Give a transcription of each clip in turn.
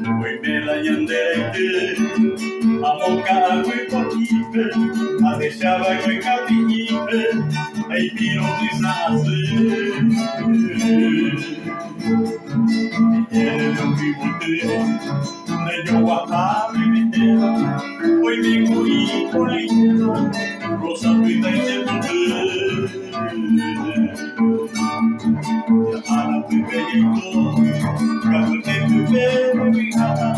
Hoy me la yanderete, amoka we potipe, adeshaba we kapipe, ay piro kisase. Quiero vivote, de yo guapa me metera, hoy me cogí por la izquierda, rosa tuita y te boté. Llamada fui bellito, café tu bebé fijada,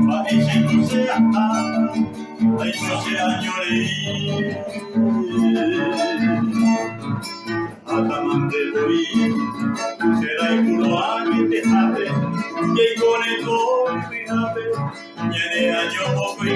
pa' ella no sea nada, ay no sea lloré. Atamante voy, será el culo a mi tejate, y con el todo fíjate, tiene años poco y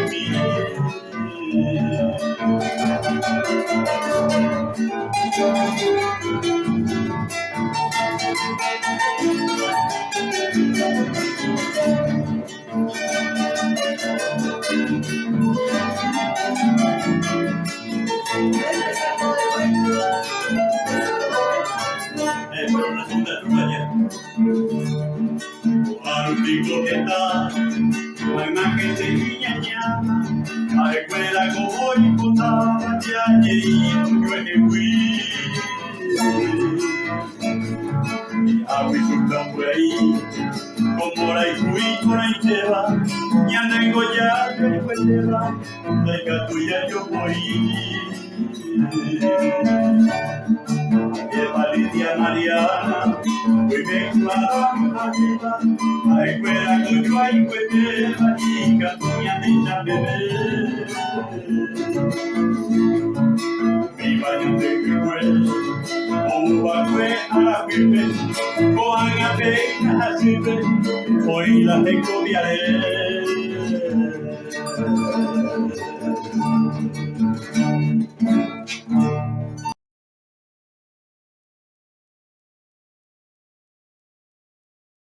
pero una segunda truca ya. Pico que está, la imagen de niña llama, a escuela como y potaba, ya yo fui. Y a fui surcando ahí, como la fui por ahí te va, ya tengo ya, que pues te va, la hija tuya yo voy. Valeria Mariana, hoy me clavan arriba, a escuela que yo hay que la chica tuya de ya bebé. Mi baño de mi cuello, un bagüe a la pipe, cojan a peina a sirve, hoy la recobiaré.